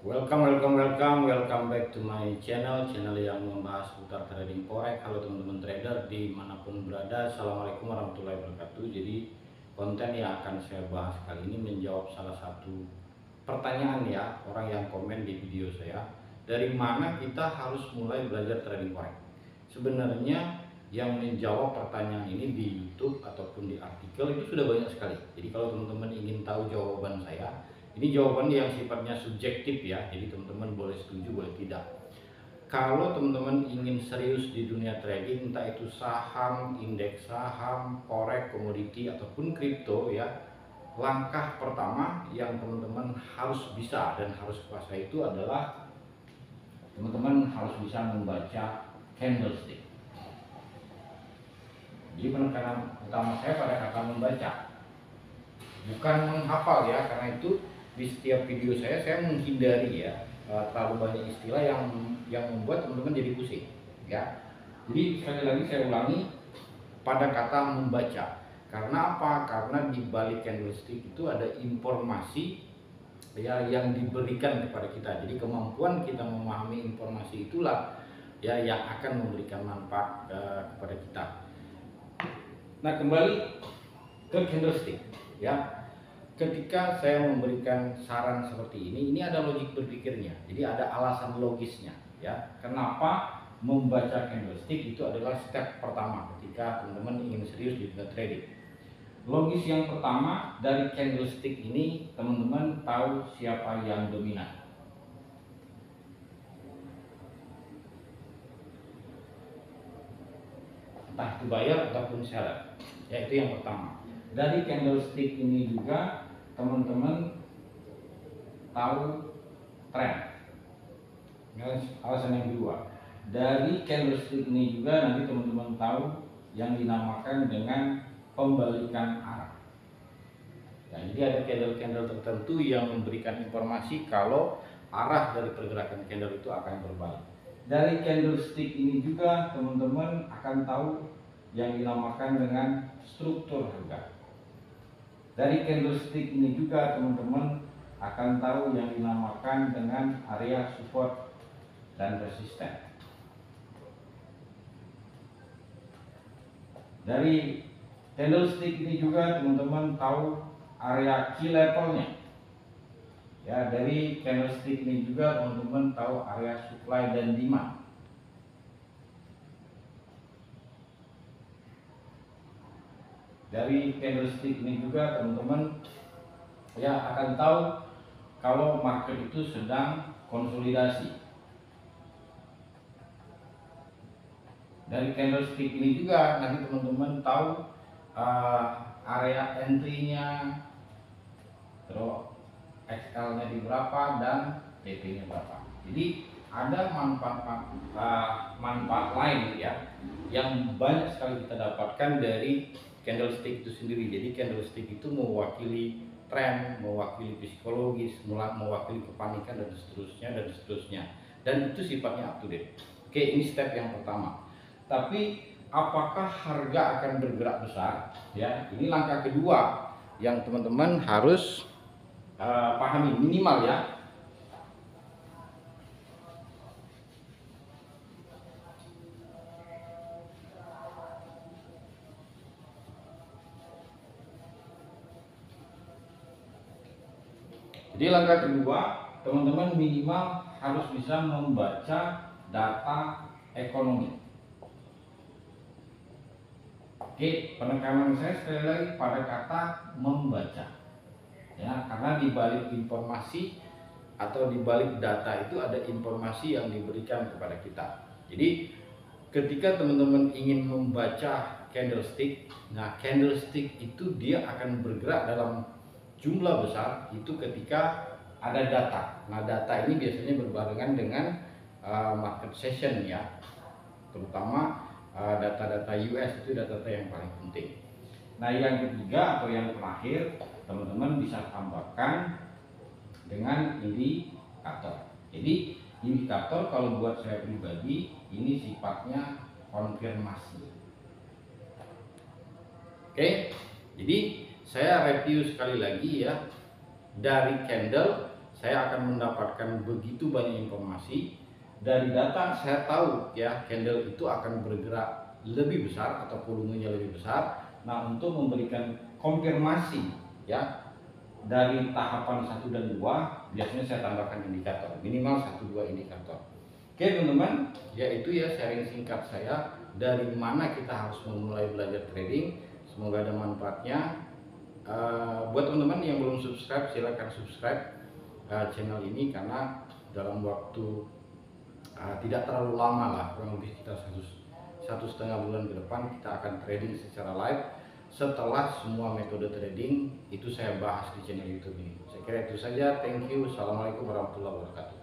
Welcome back to my channel yang membahas seputar trading forex. Halo teman-teman trader dimanapun berada, assalamualaikum warahmatullahi wabarakatuh. Jadi konten yang akan saya bahas kali ini menjawab salah satu pertanyaan ya orang yang komen di video saya. Dari mana kita harus mulai belajar trading forex? Sebenarnya yang menjawab pertanyaan ini di YouTube ataupun di artikel itu sudah banyak sekali. Jadi kalau teman-teman ingin tahu jawaban saya, ini jawaban yang sifatnya subjektif ya, jadi teman-teman boleh setuju boleh tidak. Kalau teman-teman ingin serius di dunia trading, entah itu saham, indeks saham, forex, komoditi ataupun kripto ya, langkah pertama yang teman-teman harus bisa dan harus kuasai itu adalah teman-teman harus bisa membaca candlestick. Jadi penekanan utama saya pada kata membaca, bukan menghafal ya, karena itu di setiap video saya menghindari ya terlalu banyak istilah yang membuat teman-teman jadi pusing ya. Jadi sekali lagi saya ulangi, pada kata membaca. Karena apa? Karena di balik candlestick itu ada informasi ya yang diberikan kepada kita. Jadi kemampuan kita memahami informasi itulah ya yang akan memberikan manfaat kepada kita. Nah, kembali ke candlestick ya. Ketika saya memberikan saran seperti ini ada logik berpikirnya. Jadi ada alasan logisnya ya. Kenapa membaca candlestick itu adalah step pertama ketika teman-teman ingin serius di dunia trading. Logis yang pertama, dari candlestick ini teman-teman tahu siapa yang dominan. Entah itu buyer ataupun seller. Ya, itu yang pertama. Dari candlestick ini juga teman-teman tahu tren. Alasan yang kedua, dari candlestick ini juga nanti teman-teman tahu yang dinamakan dengan pembalikan arah. Nah, jadi ada candle-candle tertentu yang memberikan informasi kalau arah dari pergerakan candle itu akan berbalik. Dari candlestick ini juga teman-teman akan tahu yang dinamakan dengan struktur harga. Dari candlestick ini juga teman-teman akan tahu yang dinamakan dengan area support dan resisten. Dari candlestick ini juga teman-teman tahu area key levelnya. Ya, dari candlestick ini juga teman-teman tahu area supply dan demand. Dari candlestick ini juga teman-teman ya akan tahu kalau market itu sedang konsolidasi. Dari candlestick ini juga nanti teman-teman tahu area entry-nya, terus XL-nya di berapa dan TP-nya berapa. Jadi ada manfaat lain ya yang banyak sekali kita dapatkan dari candlestick itu sendiri. Jadi candlestick itu mewakili tren, mewakili psikologis, mewakili kepanikan dan seterusnya. Dan itu sifatnya up to date. Oke, ini step yang pertama. Tapi apakah harga akan bergerak besar? Ya, ini langkah kedua yang teman-teman harus pahami minimal ya. Jadi langkah kedua, teman-teman minimal harus bisa membaca data ekonomi. Oke, penekanan saya sekali lagi pada kata membaca. Ya, karena di balik informasi atau di balik data itu ada informasi yang diberikan kepada kita. Jadi ketika teman-teman ingin membaca candlestick, nah candlestick itu dia akan bergerak dalam jumlah besar itu ketika ada data. Nah, data ini biasanya berbarengan dengan market session ya, terutama data-data US itu data-data yang paling penting. Nah, yang ketiga atau yang terakhir teman-teman bisa tambahkan dengan indikator. Jadi indikator kalau buat saya pribadi ini sifatnya konfirmasi. Oke, jadi saya review sekali lagi ya. Dari candle saya akan mendapatkan begitu banyak informasi. Dari data saya tahu ya candle itu akan bergerak lebih besar atau volumenya lebih besar. Nah, untuk memberikan konfirmasi ya dari tahapan 1 dan 2, biasanya saya tambahkan indikator minimal 1-2 indikator. Oke teman-teman, yaitu ya sharing singkat saya dari mana kita harus memulai belajar trading. Semoga ada manfaatnya. Buat teman-teman yang belum subscribe, silahkan subscribe channel ini, karena dalam waktu tidak terlalu lama lah, kurang lebih kita 1,5 bulan ke depan kita akan trading secara live. Setelah semua metode trading itu saya bahas di channel YouTube ini. Saya kira itu saja. Thank you. Assalamualaikum warahmatullahi wabarakatuh.